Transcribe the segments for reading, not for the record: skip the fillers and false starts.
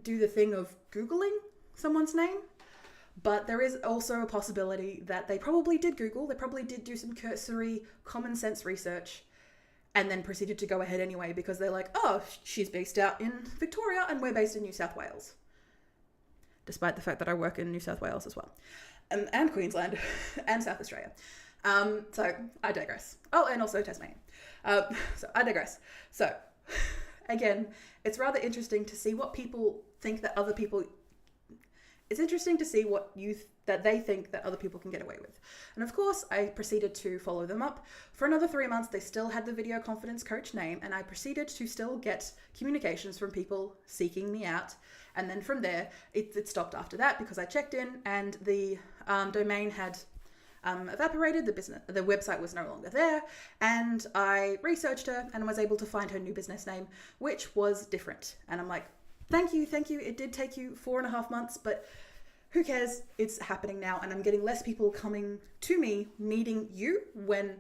do the thing of Googling someone's name, but there is also a possibility that they probably did Google, they probably did do some cursory common sense research, and then proceeded to go ahead anyway because they're like, oh, she's based out in Victoria and we're based in New South Wales. Despite the fact that I work in New South Wales as well. And Queensland and South Australia. So I digress. Oh, and also Tasmania. So I digress. So again, it's rather interesting to see what people think that other people... It's interesting to see what that they think that other people can get away with. And of course, I proceeded to follow them up. For another 3 months, they still had the video confidence coach name, and I proceeded to still get communications from people seeking me out. And then from there, it stopped after that because I checked in and the domain had evaporated, the website was no longer there, and I researched her and was able to find her new business name, which was different. And I'm like, thank you. It did take you 4.5 months, but who cares? It's happening now, and I'm getting less people coming to me needing you when,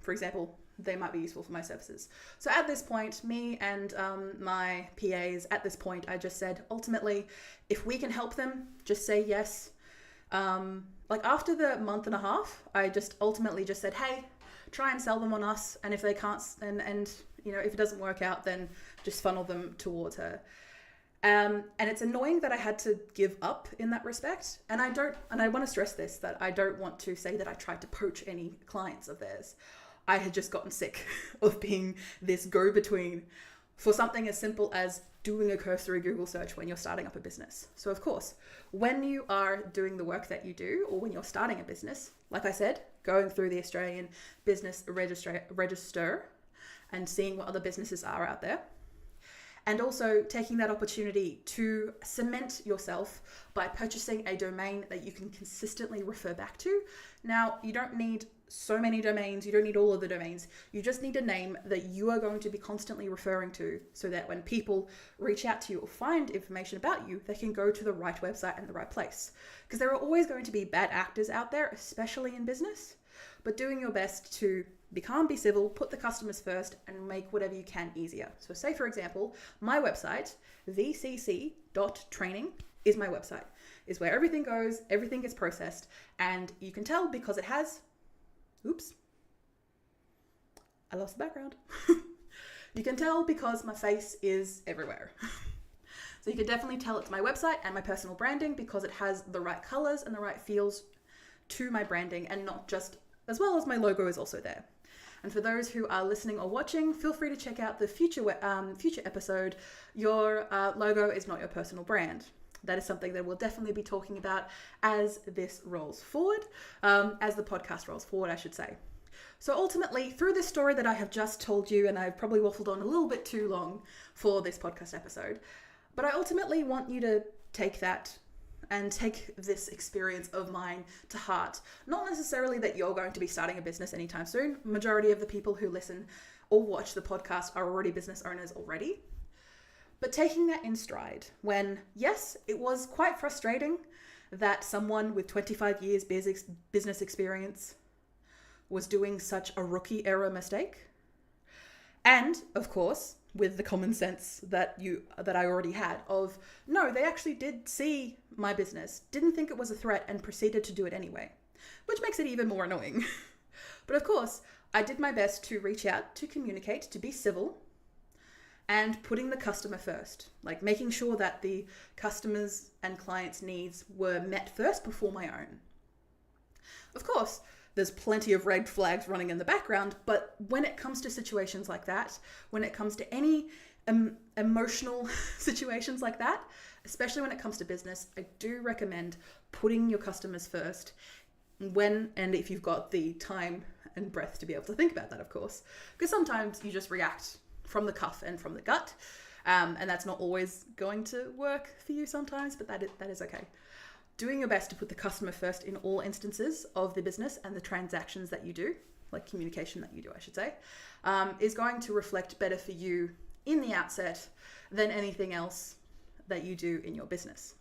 for example, they might be useful for my services. So at this point, me and my PAs, at this point, I just said, ultimately, if we can help them, just say yes. Like after the 1.5 months, I just ultimately just said, hey, try and sell them on us. And if they can't, and if it doesn't work out, then just funnel them towards her. And it's annoying that I had to give up in that respect. And I want to stress this, that I don't want to say that I tried to poach any clients of theirs. I had just gotten sick of being this go-between for something as simple as doing a cursory Google search when you're starting up a business. So of course, when you are doing the work that you do, or when you're starting a business, like I said, going through the Australian Business Register and seeing what other businesses are out there, and also taking that opportunity to cement yourself by purchasing a domain that you can consistently refer back to. Now, you don't need so many domains. You don't need all of the domains. You just need a name that you are going to be constantly referring to so that when people reach out to you or find information about you, they can go to the right website and the right place. Because there are always going to be bad actors out there, especially in business, but doing your best to be calm, be civil, put the customers first, and make whatever you can easier. So say, for example, my website, vcc.training, is my website. Is where everything goes, everything gets processed, and you can tell because it has... Oops. I lost the background. You can tell because my face is everywhere. So you can definitely tell it's my website and my personal branding because it has the right colors and the right feels to my branding, and not just, as well as my logo is also there. And for those who are listening or watching, feel free to check out the future episode. Your logo is not your personal brand. That is something that we'll definitely be talking about as this rolls forward, as the podcast rolls forward, I should say. So ultimately, through this story that I have just told you, and I've probably waffled on a little bit too long for this podcast episode, but I ultimately want you to take that and take this experience of mine to heart. Not necessarily that you're going to be starting a business anytime soon. Majority of the people who listen or watch the podcast are already business owners already. But taking that in stride when, yes, it was quite frustrating that someone with 25 years business experience was doing such a rookie error mistake. And of course, with the common sense that I already had of, no, they actually did see my business, didn't think it was a threat, and proceeded to do it anyway, which makes it even more annoying. But of course, I did my best to reach out, to communicate, to be civil, and putting the customer first, like making sure that the customers' and clients' needs were met first before my own. Of course, there's plenty of red flags running in the background, but when it comes to situations like that, when it comes to any emotional situations like that, especially when it comes to business, I do recommend putting your customers first when, and if you've got the time and breath to be able to think about that, of course, because sometimes you just react from the cuff and from the gut, and that's not always going to work for you sometimes, but that is okay. Doing your best to put the customer first in all instances of the business and the transactions that you do, like communication that you do, I should say, is going to reflect better for you in the outset than anything else that you do in your business.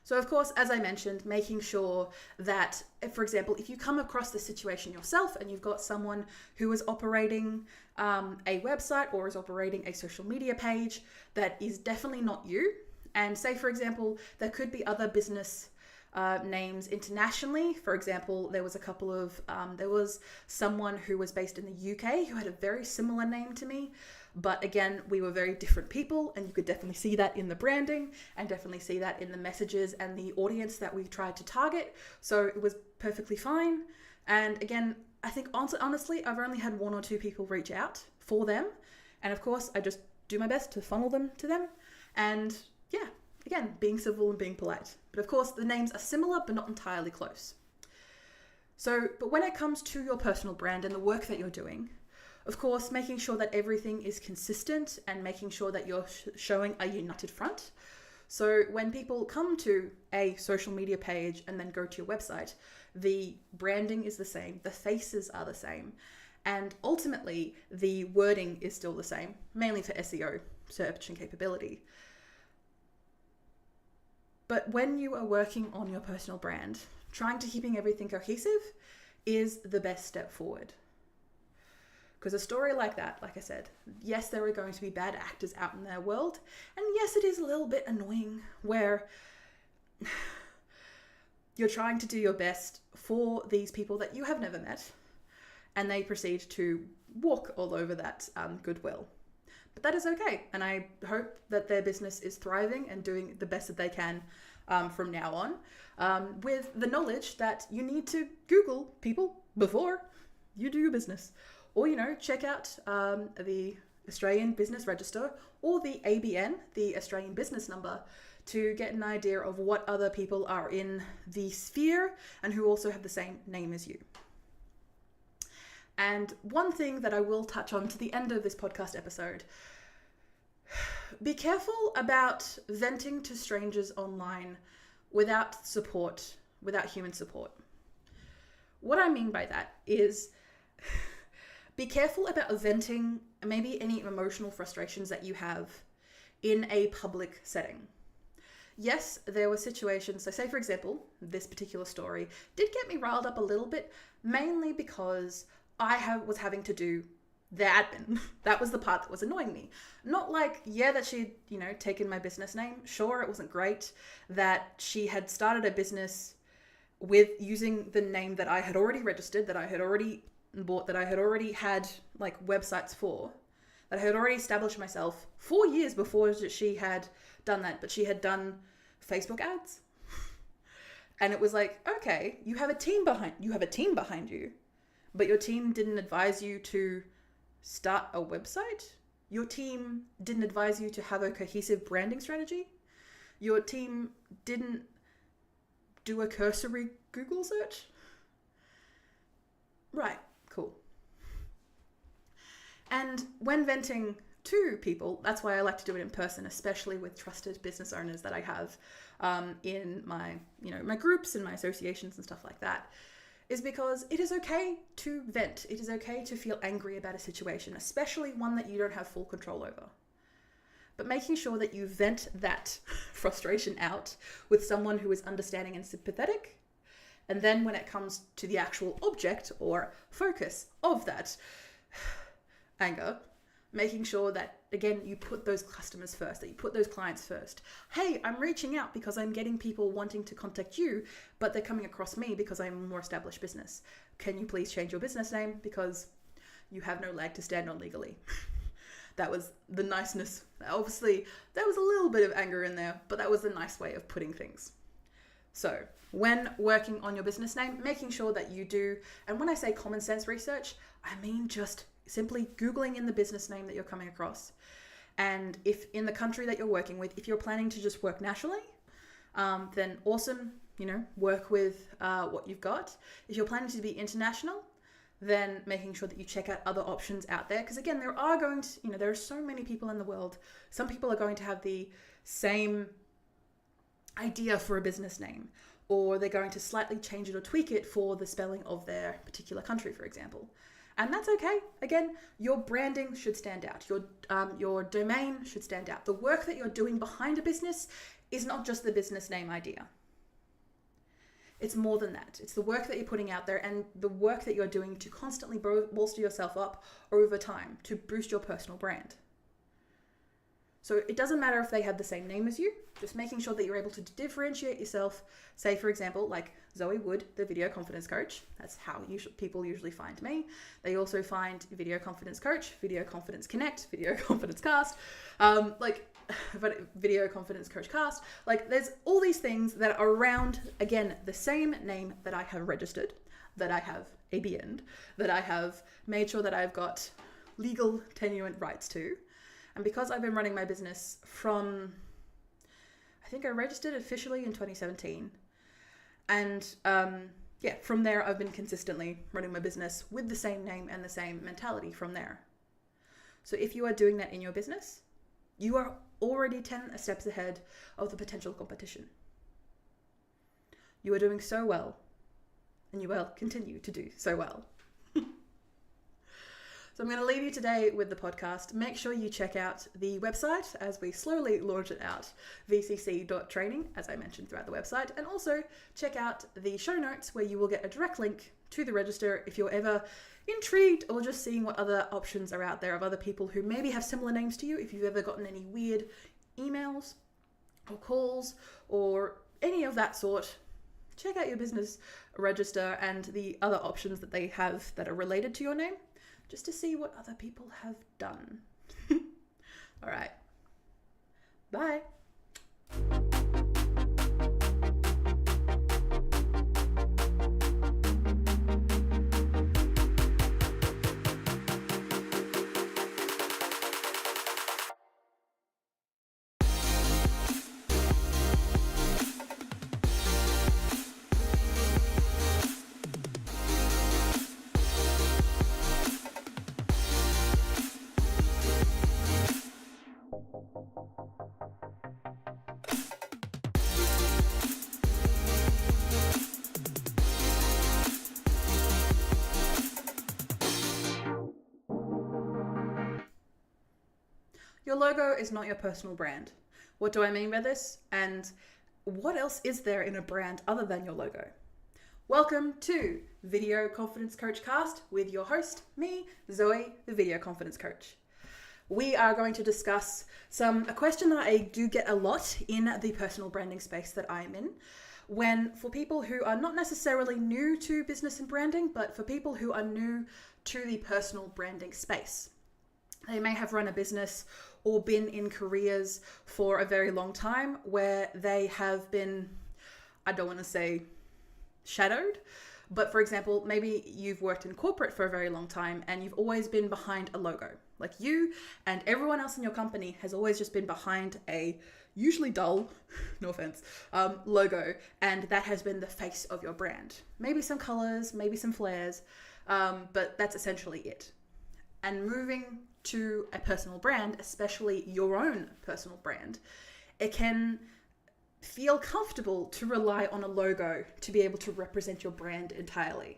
So of course, as I mentioned, making sure that, for example, if you come across the situation yourself and you've got someone who is operating a website or is operating a social media page that is definitely not you, and say, for example, there could be other business names internationally. For example, there was someone who was based in the UK who had a very similar name to me. But again, we were very different people, and you could definitely see that in the branding and definitely see that in the messages and the audience that we tried to target. So it was perfectly fine. And again, I think honestly, I've only had 1 or 2 people reach out for them. And of course, I just do my best to funnel them to them. And yeah, again, being civil and being polite. But of course, the names are similar, but not entirely close. So, but when it comes to your personal brand and the work that you're doing, of course, making sure that everything is consistent and making sure that you're showing a united front. So when people come to a social media page and then go to your website, the branding is the same, the faces are the same, and ultimately the wording is still the same, mainly for SEO, search and capability. But when you are working on your personal brand, trying to keeping everything cohesive is the best step forward. Because a story like that, like I said, yes, there are going to be bad actors out in their world. And yes, it is a little bit annoying where you're trying to do your best for these people that you have never met. And they proceed to walk all over that goodwill. But that is okay. And I hope that their business is thriving and doing the best that they can from now on. With the knowledge that you need to Google people before you do your business. Or, check out the Australian Business Register or the ABN, the Australian Business Number, to get an idea of what other people are in the sphere and who also have the same name as you. And one thing that I will touch on to the end of this podcast episode, be careful about venting to strangers online without support, without human support. What I mean by that is be careful about venting maybe any emotional frustrations that you have in a public setting. Yes, there were situations, so say for example, this particular story did get me riled up a little bit, mainly because I was having to do the admin. That was the part that was annoying me. Not like, that she'd, taken my business name. Sure, it wasn't great that she had started a business with using the name that I had already registered, that I had already bought, that I had already had like websites for, that I had already established myself 4 years before she had done that, but she had done Facebook ads. And it was like, okay, you have a team behind you, but your team didn't advise you to start a website. Your team didn't advise you to have a cohesive branding strategy. Your team didn't do a cursory Google search. Right. Cool. And when venting to people, that's why I like to do it in person, especially with trusted business owners that I have in my, my groups and my associations and stuff like that, is because it is okay to vent. It is okay to feel angry about a situation, especially one that you don't have full control over. But making sure that you vent that frustration out with someone who is understanding and sympathetic. And then when it comes to the actual object or focus of that anger, making sure that, again, you put those customers first, that you put those clients first. Hey, I'm reaching out because I'm getting people wanting to contact you, but they're coming across me because I'm a more established business. Can you please change your business name because you have no leg to stand on legally? That was the niceness. Obviously, there was a little bit of anger in there, but that was a nice way of putting things. So when working on your business name, making sure that you do, and when I say common sense research, I mean just simply Googling in the business name that you're coming across. And if in the country that you're working with, if you're planning to just work nationally, then awesome, work with what you've got. If you're planning to be international, then making sure that you check out other options out there. Because again, there are so many people in the world. Some people are going to have the same idea for a business name, or they're going to slightly change it or tweak it for the spelling of their particular country, for example. And that's okay. Again, your branding should stand out. Your domain should stand out. The work that you're doing behind a business is not just the business name idea. It's more than that. It's the work that you're putting out there and the work that you're doing to constantly bolster yourself up over time to boost your personal brand. So it doesn't matter if they have the same name as you, just making sure that you're able to differentiate yourself. Say, for example, like Zoë Wood, the video confidence coach. That's how people usually find me. They also find video confidence coach, video confidence connect, video confidence cast, video confidence coach cast. Like there's all these things that are around, again, the same name that I have registered, that I have ABN'd, that I have made sure that I've got legal tenuant rights to. And because I've been running my business from, I think I registered officially in 2017. And from there, I've been consistently running my business with the same name and the same mentality from there. So if you are doing that in your business, you are already 10 steps ahead of the potential competition. You are doing so well, and you will continue to do so well. So I'm going to leave you today with the podcast. Make sure you check out the website as we slowly launch it out, vcc.training, as I mentioned throughout the website. And also check out the show notes where you will get a direct link to the register if you're ever intrigued or just seeing what other options are out there of other people who maybe have similar names to you. If you've ever gotten any weird emails or calls or any of that sort, check out your business register and the other options that they have that are related to your name, just to see what other people have done. All right. Bye. Your logo is not your personal brand. What do I mean by this? And what else is there in a brand other than your logo? Welcome to Video Confidence Coach Cast with your host, me, Zoe, the Video Confidence Coach. We are going to discuss a question that I do get a lot in the personal branding space that I'm in. For people who are not necessarily new to business and branding, but for people who are new to the personal branding space. They may have run a business or been in careers for a very long time where they have been, I don't want to say shadowed, but for example, maybe you've worked in corporate for a very long time and you've always been behind a logo. Like you and everyone else in your company has always just been behind a usually dull, no offense, logo, and that has been the face of your brand. Maybe some colors, maybe some flares, but that's essentially it. And moving to a personal brand, especially your own personal brand, it can feel comfortable to rely on a logo to be able to represent your brand entirely.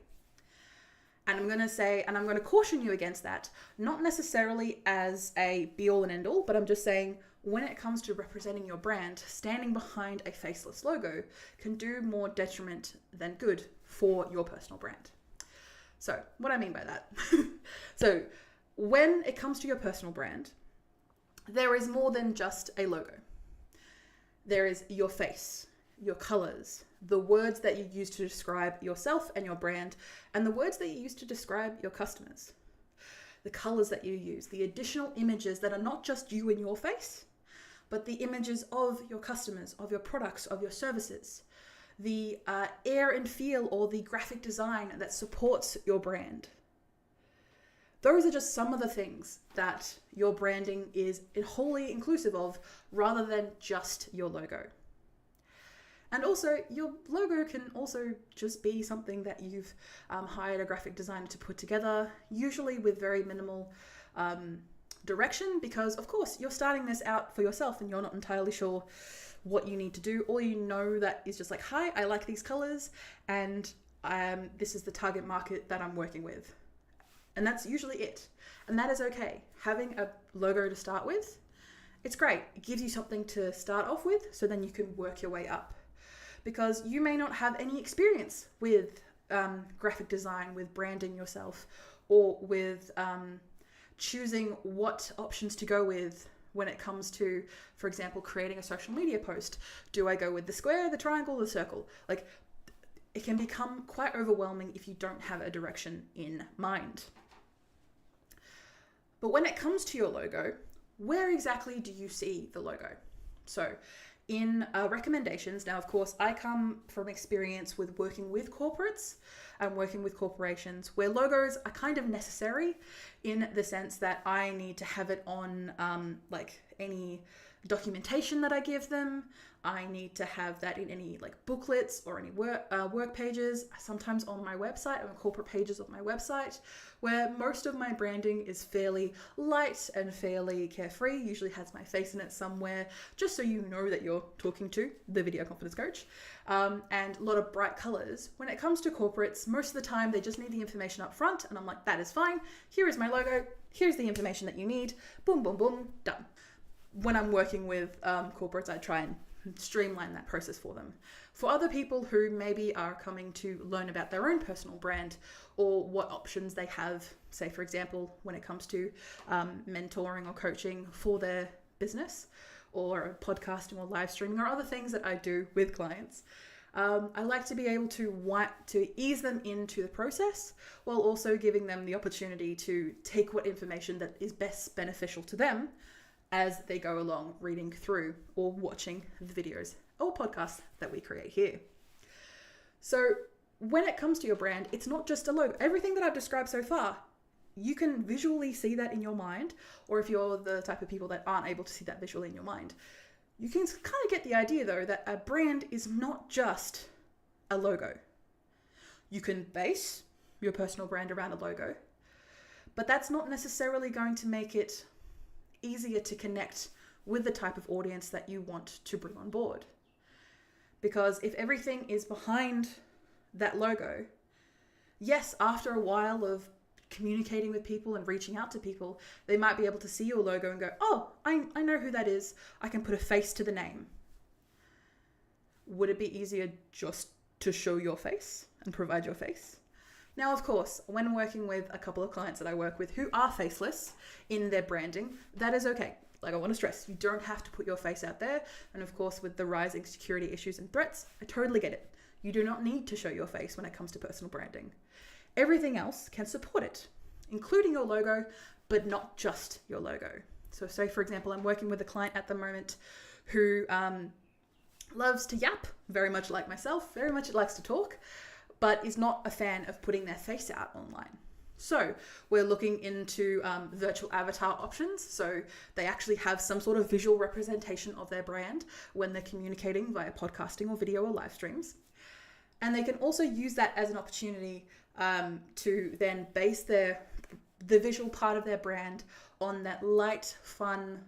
And I'm going to caution you against that, not necessarily as a be all and end all, but I'm just saying when it comes to representing your brand, standing behind a faceless logo can do more detriment than good for your personal brand. So what I mean by that. So when it comes to your personal brand, there is more than just a logo. There is your face, your colors, the words that you use to describe yourself and your brand, and the words that you use to describe your customers. The colors that you use, the additional images that are not just you and your face, but the images of your customers, of your products, of your services, the air and feel or the graphic design that supports your brand. Those are just some of the things that your branding is wholly inclusive of, rather than just your logo. And also, your logo can also just be something that you've hired a graphic designer to put together, usually with very minimal direction, because of course you're starting this out for yourself and you're not entirely sure what you need to do. All you know that is just like, hi, I like these colors and this is the target market that I'm working with. And that's usually it. And that is okay. Having a logo to start with, it's great. It gives you something to start off with, so then you can work your way up. Because you may not have any experience with graphic design, with branding yourself, or with choosing what options to go with when it comes to, for example, creating a social media post. Do I go with the square, the triangle, the circle? Like, it can become quite overwhelming if you don't have a direction in mind. But when it comes to your logo, where exactly do you see the logo? So in recommendations, now of course I come from experience with working with corporates and working with corporations where logos are kind of necessary in the sense that I need to have it on like any documentation that I give them. I need to have that in any like booklets or any work pages, sometimes on my website, on corporate pages of my website, where most of my branding is fairly light and fairly carefree, usually has my face in it somewhere, just so you know that you're talking to the video confidence coach, and a lot of bright colors. When it comes to corporates, most of the time they just need the information up front, and I'm like, that is fine. Here is my logo. Here's the information that you need. Boom, boom, boom, done. When I'm working with corporates, I try and streamline that process for them. For other people who maybe are coming to learn about their own personal brand or what options they have, say for example, when it comes to mentoring or coaching for their business or podcasting or live streaming or other things that I do with clients, I like to be able to ease them into the process while also giving them the opportunity to take what information that is best beneficial to them as they go along reading through or watching the videos or podcasts that we create here. So when it comes to your brand, it's not just a logo. Everything that I've described so far, you can visually see that in your mind, or if you're the type of people that aren't able to see that visually in your mind, you can kind of get the idea though that a brand is not just a logo. You can base your personal brand around a logo, but that's not necessarily going to make it easier to connect with the type of audience that you want to bring on board. Because if everything is behind that logo, yes, after a while of communicating with people and reaching out to people, they might be able to see your logo and go, oh, I know who that is. I can put a face to the name. Would it be easier just to show your face and provide your face? Now, of course, when working with a couple of clients that I work with who are faceless in their branding, that is okay. Like, I want to stress, you don't have to put your face out there. And of course, with the rising security issues and threats, I totally get it. You do not need to show your face when it comes to personal branding. Everything else can support it, including your logo, but not just your logo. So say, for example, I'm working with a client at the moment who loves to yap, very much like myself, very much likes to talk, but is not a fan of putting their face out online. So we're looking into virtual avatar options. So they actually have some sort of visual representation of their brand when they're communicating via podcasting or video or live streams. And they can also use that as an opportunity to then base the visual part of their brand on that light, fun,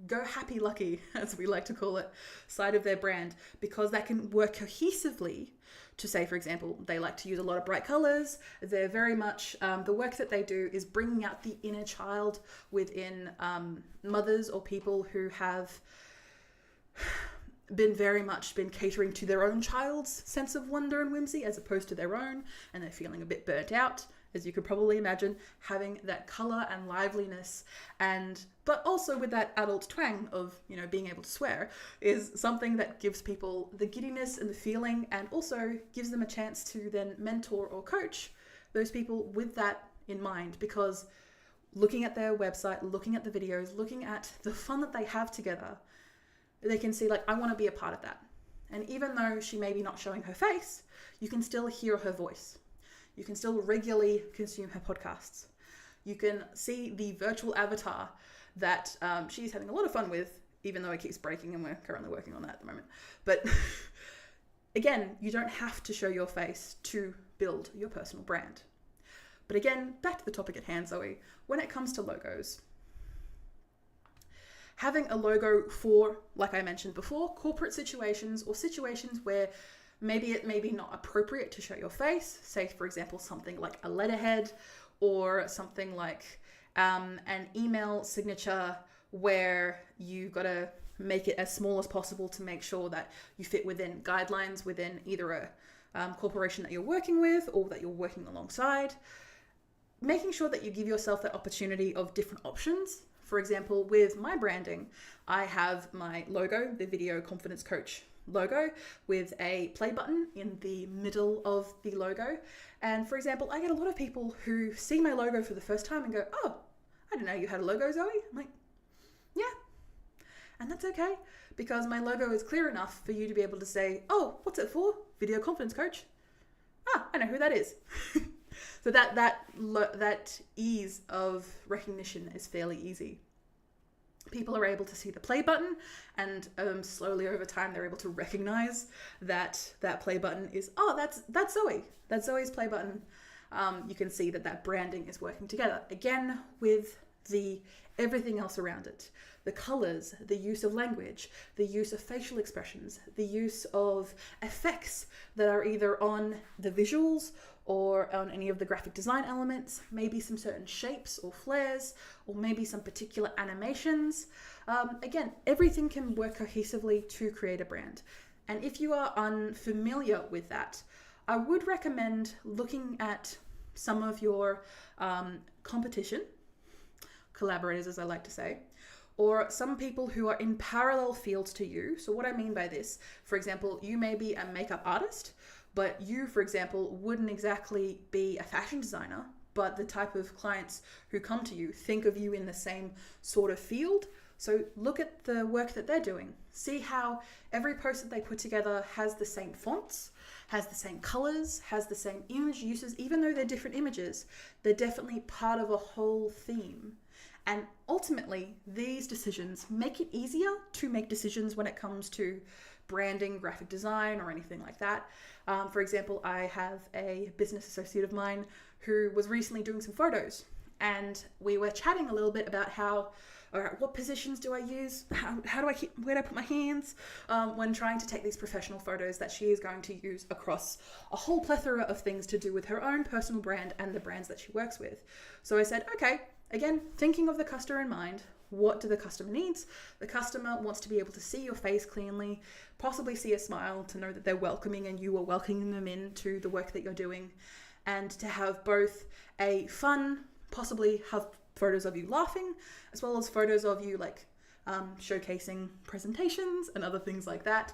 go happy lucky, as we like to call it, side of their brand, because that can work cohesively to say, for example, they like to use a lot of bright colors. They're very much, the work that they do is bringing out the inner child within mothers or people who have been catering to their own child's sense of wonder and whimsy as opposed to their own, and they're feeling a bit burnt out. As you could probably imagine, having that color and liveliness, but also with that adult twang of, being able to swear, is something that gives people the giddiness and the feeling, and also gives them a chance to then mentor or coach those people with that in mind. Because looking at their website, looking at the videos, looking at the fun that they have together, they can see, like, I want to be a part of that. And even though she may be not showing her face, you can still hear her voice. You can still regularly consume her podcasts. You can see the virtual avatar that she's having a lot of fun with, even though it keeps breaking, and we're currently working on that at the moment. But again, you don't have to show your face to build your personal brand. But again, back to the topic at hand, Zoe. When it comes to logos, having a logo for, like I mentioned before, corporate situations or situations where maybe it may be not appropriate to show your face, say for example something like a letterhead or something like an email signature where you got to make it as small as possible to make sure that you fit within guidelines within either a corporation that you're working with or that you're working alongside. Making sure that you give yourself that opportunity of different options. For example, with my branding, I have my logo, the Video Confidence Coach logo, with a play button in the middle of the logo. And for example, I get a lot of people who see my logo for the first time and go, "Oh, I didn't know you had a logo, Zoe." I'm like, "Yeah." And that's okay, because my logo is clear enough for you to be able to say, "Oh, what's it for? Video Confidence Coach. Ah, I know who that is." So that ease of recognition is fairly easy. People are able to see the play button, and slowly over time they're able to recognize that play button is, "Oh, that's Zoe. That's Zoe's play button." You can see that branding is working together again with the everything else around it. The colors, the use of language, the use of facial expressions, the use of effects that are either on the visuals or on any of the graphic design elements, maybe some certain shapes or flares, or maybe some particular animations. Again, everything can work cohesively to create a brand. And if you are unfamiliar with that, I would recommend looking at some of your competition, collaborators as I like to say, or some people who are in parallel fields to you. So what I mean by this, for example, you may be a makeup artist, but you, for example, wouldn't exactly be a fashion designer, but the type of clients who come to you think of you in the same sort of field. So look at the work that they're doing. See how every post that they put together has the same fonts, has the same colors, has the same image uses. Even though they're different images, they're definitely part of a whole theme. And ultimately, these decisions make it easier to make decisions when it comes to branding, graphic design, or anything like that. For example, I have a business associate of mine who was recently doing some photos, and we were chatting a little bit about how, all right, what positions do I use? Where do I put my hands when trying to take these professional photos that she is going to use across a whole plethora of things to do with her own personal brand and the brands that she works with. So I said, okay, again, thinking of the customer in mind, what do the customer needs? The customer wants to be able to see your face cleanly, possibly see a smile to know that they're welcoming and you are welcoming them into the work that you're doing, and to have both a fun, possibly have photos of you laughing, as well as photos of you like showcasing presentations and other things like that,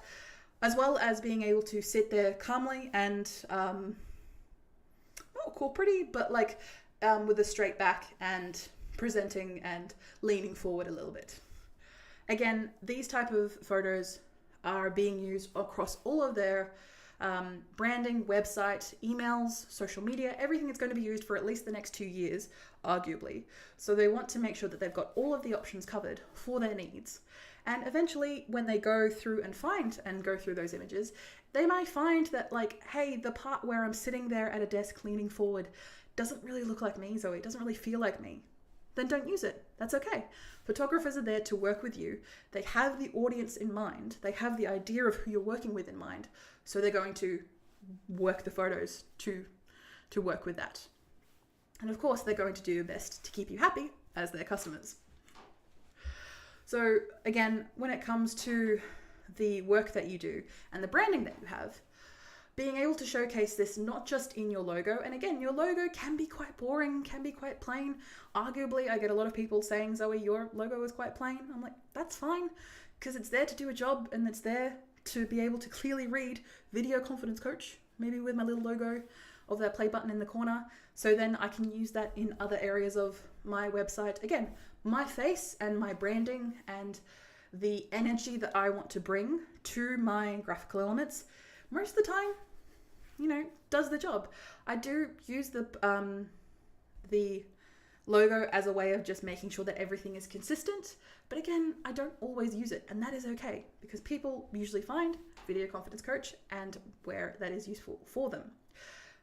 as well as being able to sit there calmly and not cool pretty, but like with a straight back and presenting and leaning forward a little bit. Again, these type of photos are being used across all of their branding, website, emails, social media. Everything is going to be used for at least the next 2 years, arguably. So they want to make sure that they've got all of the options covered for their needs. And eventually, when they go through those images, they might find that, like, hey, the part where I'm sitting there at a desk leaning forward doesn't really look like me, Zoe. It doesn't really feel like me. Then don't use it. That's okay. Photographers are there to work with you. They have the audience in mind. They have the idea of who you're working with in mind. So they're going to work the photos to work with that. And of course, they're going to do their best to keep you happy as their customers. So again, when it comes to the work that you do and the branding that you have, being able to showcase this not just in your logo, and again, your logo can be quite boring, can be quite plain. Arguably, I get a lot of people saying, Zoe, your logo is quite plain. I'm like, that's fine, because it's there to do a job, and it's there to be able to clearly read Video Confidence Coach, maybe with my little logo of that play button in the corner. So then I can use that in other areas of my website. Again, my face and my branding and the energy that I want to bring to my graphical elements, most of the time, does the job. I do use the logo as a way of just making sure that everything is consistent. But again, I don't always use it, and that is okay, because people usually find Video Confidence Coach and where that is useful for them.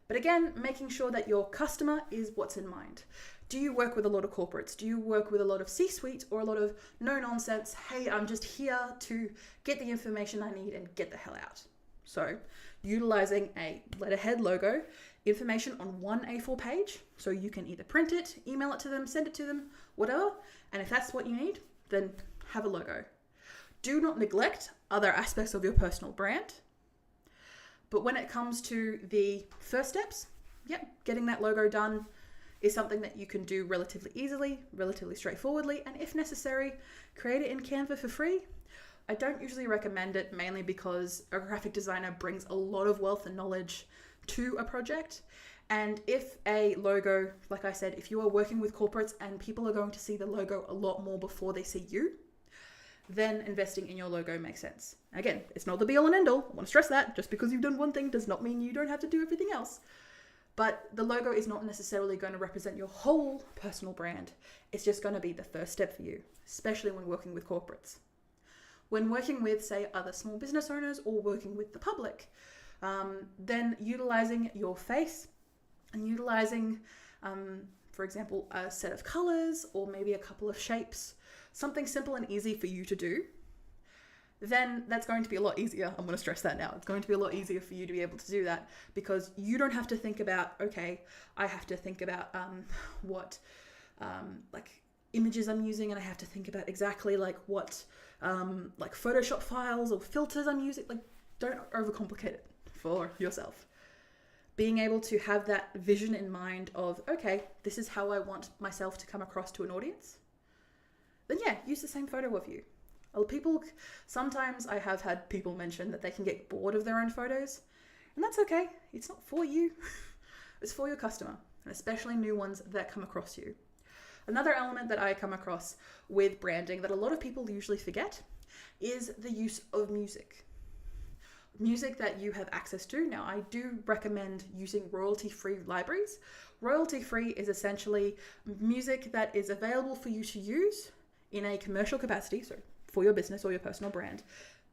But again, making sure that your customer is what's in mind. Do you work with a lot of corporates? Do you work with a lot of C-suite or a lot of no nonsense, hey, I'm just here to get the information I need and get the hell out? So utilizing a letterhead logo information on one A4 page. So you can either print it, email it to them, send it to them, whatever. And if that's what you need, then have a logo. Do not neglect other aspects of your personal brand. But when it comes to the first steps, getting that logo done is something that you can do relatively easily, relatively straightforwardly, and if necessary, create it in Canva for free. I don't usually recommend it, mainly because a graphic designer brings a lot of wealth and knowledge to a project. And if a logo, like I said, if you are working with corporates and people are going to see the logo a lot more before they see you, then investing in your logo makes sense. Again, it's not the be all and end all. I want to stress that. Just because you've done one thing does not mean you don't have to do everything else. But the logo is not necessarily going to represent your whole personal brand. It's just going to be the first step for you, especially when working with corporates. When working with, say, other small business owners or working with the public, then utilizing your face and utilizing, for example, a set of colors or maybe a couple of shapes, something simple and easy for you to do, then that's going to be a lot easier. I'm going to stress that now. It's going to be a lot easier for you to be able to do that because you don't have to think about, okay, I have to think about what like images I'm using, and I have to think about exactly like what like Photoshop files or filters I'm using. Like, don't overcomplicate it for yourself. Being able to have that vision in mind of, okay, this is how I want myself to come across to an audience, then use the same photo of you. Sometimes I have had people mention that they can get bored of their own photos, and that's okay. It's not for you. It's for your customer, and especially new ones that come across you. Another element that I come across with branding that a lot of people usually forget is the use of music. Music that you have access to. Now, I do recommend using royalty-free libraries. Royalty-free is essentially music that is available for you to use in a commercial capacity, so for your business or your personal brand,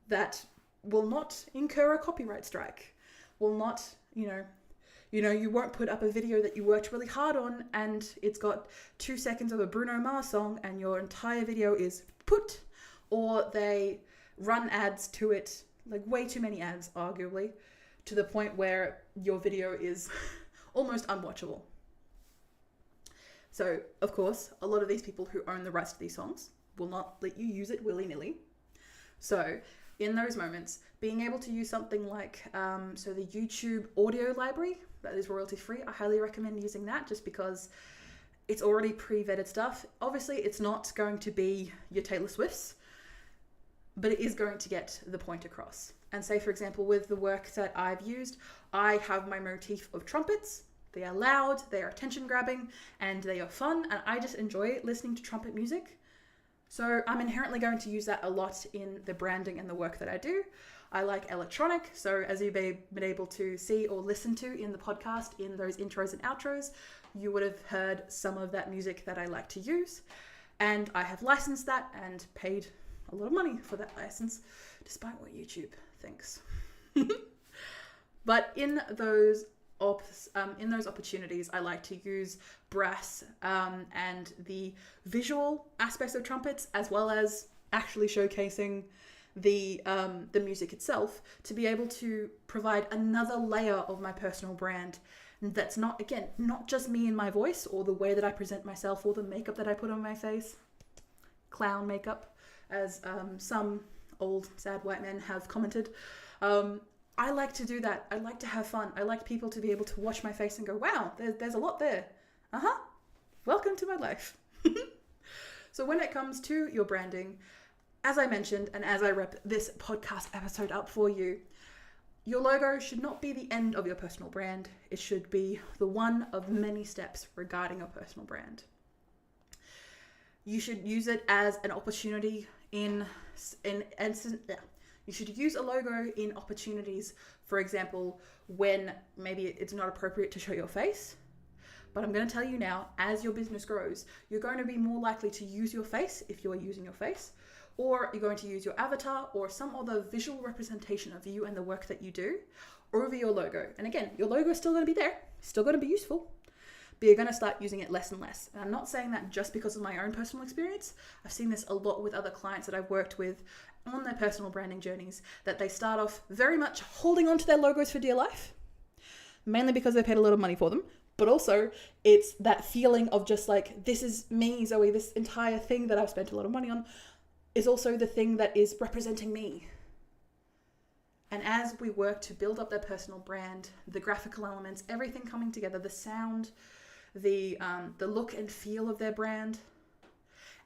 that will not incur a copyright strike, will not, you won't put up a video that you worked really hard on and it's got 2 seconds of a Bruno Mars song and your entire video is put, or they run ads to it, like way too many ads, arguably, to the point where your video is almost unwatchable. So, of course, a lot of these people who own the rights to these songs will not let you use it willy-nilly. So, in those moments, being able to use something like, the YouTube audio library, that is royalty-free, I highly recommend using that just because it's already pre-vetted stuff. Obviously, it's not going to be your Taylor Swift's, but it is going to get the point across. And say, for example, with the work that I've used, I have my motif of trumpets. They are loud, they are attention-grabbing, and they are fun, and I just enjoy listening to trumpet music. So I'm inherently going to use that a lot in the branding and the work that I do. I like electronic, so as you've been able to see or listen to in the podcast, in those intros and outros, you would have heard some of that music that I like to use. And I have licensed that and paid a lot of money for that license, despite what YouTube thinks. But in those opportunities, I like to use brass and the visual aspects of trumpets, as well as actually showcasing the music itself, to be able to provide another layer of my personal brand that's not just me and my voice, or the way that I present myself, or the makeup that I put on my face. Clown makeup, as some old sad white men have commented. I like to do that. I like to have fun. I like people to be able to watch my face and go, wow, there's a lot there. Welcome to my life. So when it comes to your branding, as I mentioned, and as I wrap this podcast episode up for you, your logo should not be the end of your personal brand. It should be the one of many steps regarding your personal brand. You should use it as an opportunity you should use a logo in opportunities, for example, when maybe it's not appropriate to show your face. But I'm going to tell you now, as your business grows, you're going to be more likely to use your face if you're using your face, or you're going to use your avatar or some other visual representation of you and the work that you do over your logo. And again, your logo is still going to be there, still going to be useful, but you're going to start using it less and less. And I'm not saying that just because of my own personal experience. I've seen this a lot with other clients that I've worked with on their personal branding journeys, that they start off very much holding on to their logos for dear life. mainly because they paid a lot of money for them, but also it's that feeling of just like, this is me, Zoe, this entire thing that I've spent a lot of money on is also the thing that is representing me. And as we work to build up their personal brand, the graphical elements, everything coming together, the sound, the look and feel of their brand.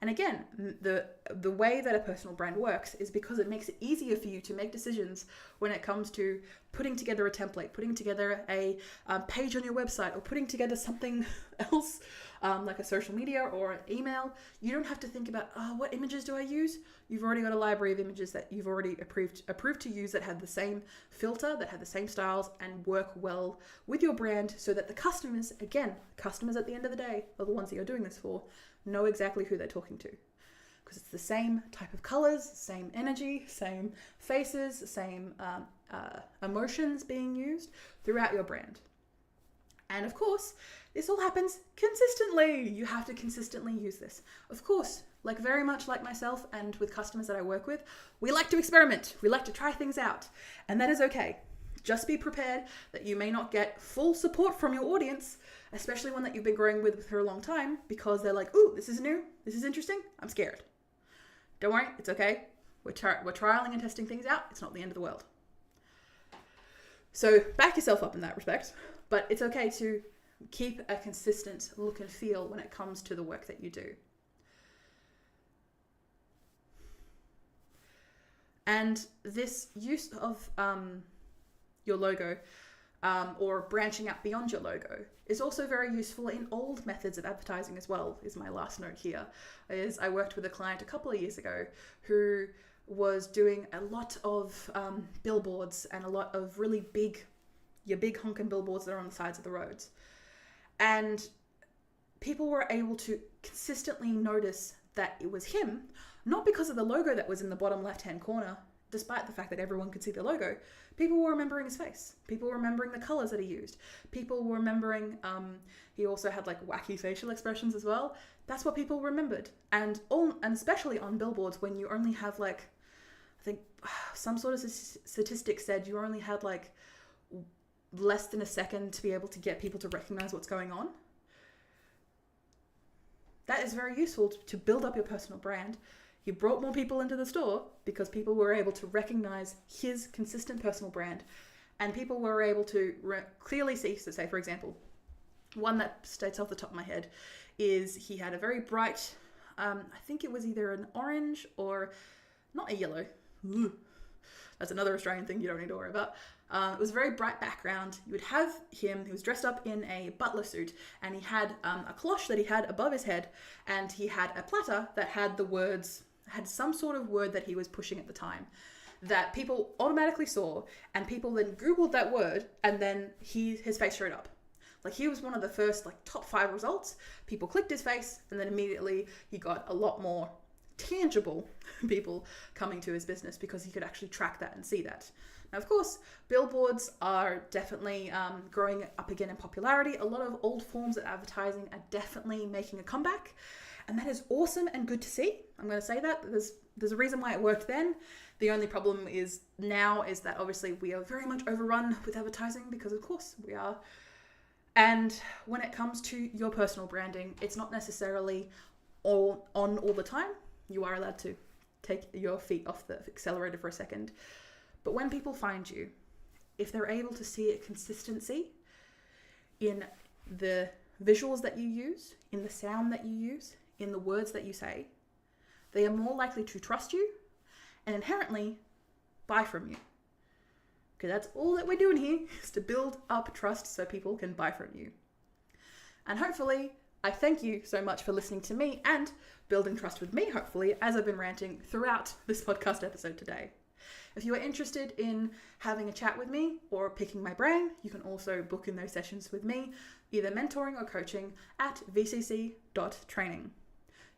And again, the way that a personal brand works is because it makes it easier for you to make decisions when it comes to putting together a template, putting together a page on your website, or putting together something else like a social media or an email. You don't have to think about, what images do I use? You've already got a library of images that you've already approved to use that have the same filter, that have the same styles, and work well with your brand, so that the customers, again, customers at the end of the day are the ones that you're doing this for, know exactly who they're talking to, because it's the same type of colors, same energy, same faces, same emotions being used throughout your brand. And of course, this all happens consistently. You have to consistently use this. Of course, like very much like myself and with customers that I work with, we like to experiment. We like to try things out, and that is okay. Just be prepared that you may not get full support from your audience, especially one that you've been growing with for a long time, because they're like, ooh, this is new, this is interesting, I'm scared. Don't worry, it's okay. We're trialing and testing things out. It's not the end of the world. So back yourself up in that respect, but it's okay to keep a consistent look and feel when it comes to the work that you do. And this use of your logo or branching out beyond your logo is also very useful in old methods of advertising as well, is my last note here. Is I worked with a client a couple of years ago who was doing a lot of billboards and a lot of really big honking billboards that are on the sides of the roads. And people were able to consistently notice that it was him, not because of the logo that was in the bottom left-hand corner, despite the fact that everyone could see the logo. People were remembering his face. People were remembering the colors that he used. People were remembering, he also had like wacky facial expressions as well. That's what people remembered. And especially on billboards, when you only have like, I think some sort of statistic said you only had like less than a second to be able to get people to recognize what's going on. That is very useful to build up your personal brand. He brought more people into the store because people were able to recognize his consistent personal brand, and people were able to clearly see. So say, for example, one that states off the top of my head is he had a very bright, I think it was either an orange or not a yellow. That's another Australian thing you don't need to worry about. It was a very bright background. You would have him, he was dressed up in a butler suit, and he had a cloche that he had above his head, and he had a platter that had the words, had some sort of word that he was pushing at the time that people automatically saw, and people then Googled that word, and then his face showed up. Like, he was one of the first like top 5 results. People clicked his face, and then immediately he got a lot more tangible people coming to his business because he could actually track that and see that. Now, of course, billboards are definitely growing up again in popularity. A lot of old forms of advertising are definitely making a comeback, and that is awesome and good to see. I'm going to say that. There's a reason why it worked then. The only problem is now is that obviously we are very much overrun with advertising, because of course we are. And when it comes to your personal branding, it's not necessarily all the time. You are allowed to take your feet off the accelerator for a second. But when people find you, if they're able to see a consistency in the visuals that you use, in the sound that you use, in the words that you say, they are more likely to trust you and inherently buy from you. Because that's all that we're doing here, is to build up trust so people can buy from you. And hopefully, I thank you so much for listening to me and building trust with me, hopefully, as I've been ranting throughout this podcast episode today. If you are interested in having a chat with me or picking my brain, you can also book in those sessions with me, either mentoring or coaching, at vcc.training.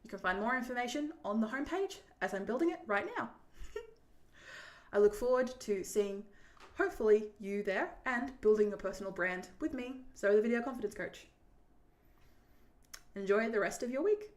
You can find more information on the homepage as I'm building it right now. I look forward to seeing, hopefully, you there and building your personal brand with me, Zoe the Video Confidence Coach. Enjoy the rest of your week.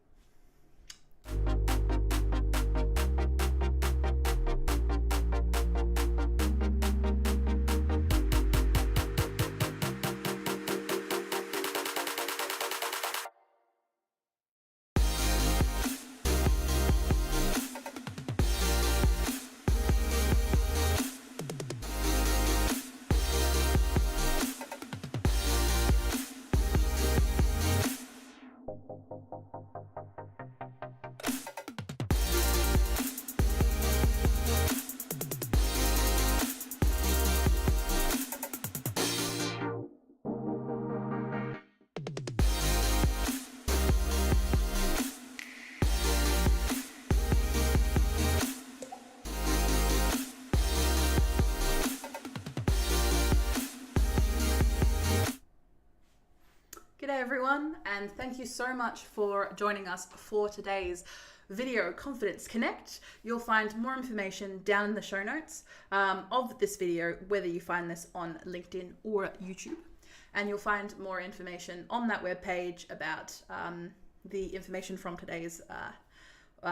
G'day everyone, and thank you so much for joining us for today's Video Confidence Connect. You'll find more information down in the show notes of this video, whether you find this on LinkedIn or YouTube. And you'll find more information on that webpage about the information from today's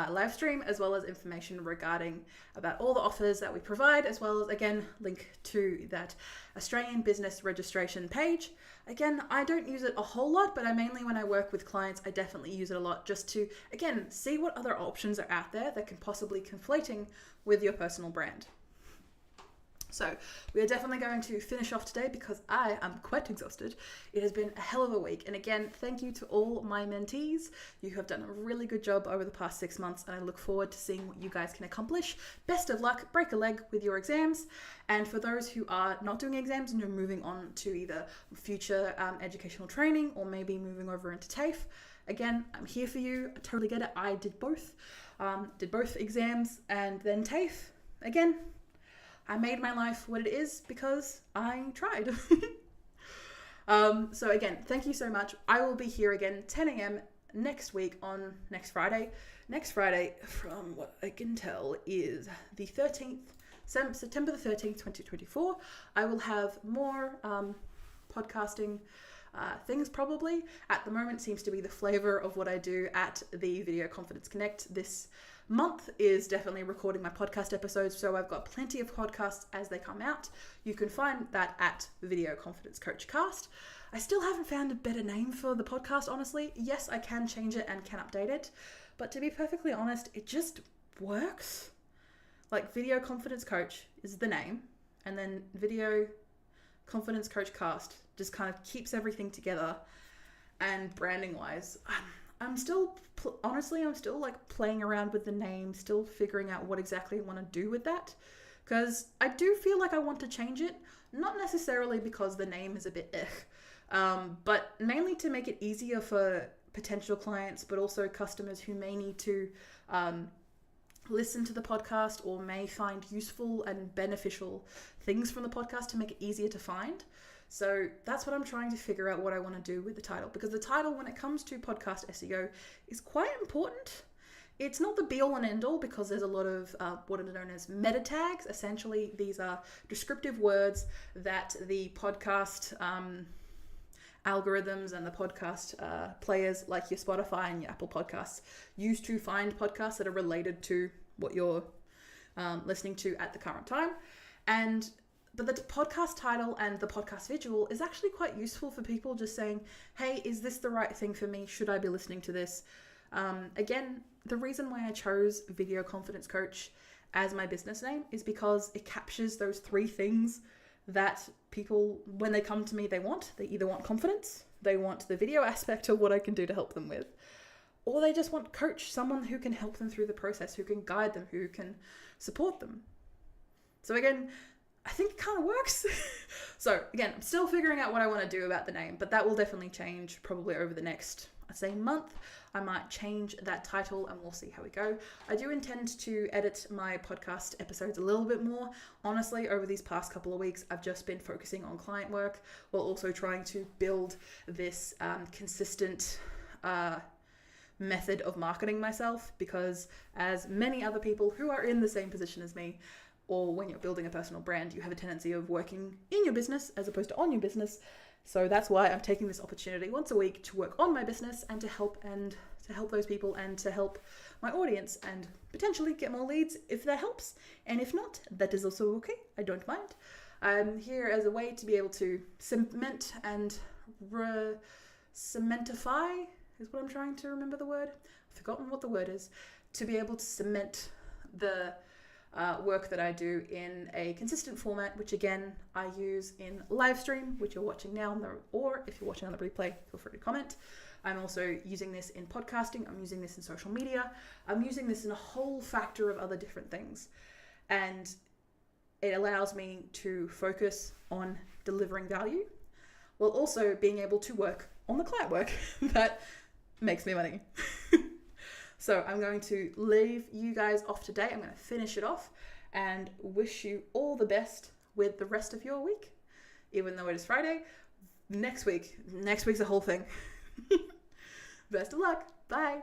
live stream, as well as information regarding about all the offers that we provide, as well as, again, link to that Australian business registration page. Again, I don't use it a whole lot, but when I work with clients, I definitely use it a lot just to, again, see what other options are out there that can possibly conflating with your personal brand. So we are definitely going to finish off today because I am quite exhausted. It has been a hell of a week. And again, thank you to all my mentees. You have done a really good job over the past 6 months, and I look forward to seeing what you guys can accomplish. Best of luck, break a leg with your exams. And for those who are not doing exams and you're moving on to either future educational training or maybe moving over into TAFE, again, I'm here for you. I totally get it. I did both exams and then TAFE. Again, I made my life what it is because I tried. So again, thank you so much. I will be here again 10 a.m. next week on next Friday. Next Friday, from what I can tell, is the 13th, September the 13th, 2024. I will have more podcasting things probably. At the moment seems to be the flavor of what I do at the Video Confidence Connect. This month is definitely recording my podcast episodes, so I've got plenty of podcasts as they come out. You can find that at Video Confidence Coach Cast. I still haven't found a better name for the podcast, honestly. Yes, I can change it and can update it, but to be perfectly honest, it just works. Like, Video Confidence Coach is the name, and then Video Confidence Coach Cast just kind of keeps everything together. And branding wise, I'm still like playing around with the name, still figuring out what exactly I want to do with that, because I do feel like I want to change it, not necessarily because the name is a bit but mainly to make it easier for potential clients, but also customers who may need to listen to the podcast or may find useful and beneficial things from the podcast to make it easier to find. So that's what I'm trying to figure out what I want to do with the title, because the title, when it comes to podcast SEO, is quite important. It's not the be all and end all, because there's a lot of what are known as meta tags. Essentially, these are descriptive words that the podcast algorithms and the podcast players like your Spotify and your Apple Podcasts use to find podcasts that are related to what you're listening to at the current time. But the podcast title and the podcast visual is actually quite useful for people just saying, hey, is this the right thing for me? Should I be listening to this? Again, the reason why I chose Video Confidence Coach as my business name is because it captures those three things that people, when they come to me, they either want confidence, they want the video aspect of what I can do to help them with, or they just want coach, someone who can help them through the process, who can guide them, who can support them. So again, I think it kind of works. So again, I'm still figuring out what I want to do about the name, but that will definitely change probably over the next, I'd say, month. I might change that title and we'll see how we go. I do intend to edit my podcast episodes a little bit more. Honestly, over these past couple of weeks, I've just been focusing on client work while also trying to build this consistent method of marketing myself, because as many other people who are in the same position as me, or when you're building a personal brand, you have a tendency of working in your business as opposed to on your business. So that's why I'm taking this opportunity once a week to work on my business and to help those people and to help my audience and potentially get more leads if that helps. And if not, that is also okay. I don't mind. I'm here as a way to be able to cement and cementify is what I'm trying to remember the word. I've forgotten what the word is. To be able to cement the work that I do in a consistent format, which again I use in Livestream, which you're watching now, or if you're watching on the replay, feel free to comment. I'm also using this in podcasting. I'm using this in social media. I'm using this in a whole factor of other different things, and it allows me to focus on delivering value while also being able to work on the client work that makes me money. So I'm going to leave you guys off today. I'm going to finish it off and wish you all the best with the rest of your week. Even though it is Friday, next week's the whole thing. Best of luck. Bye.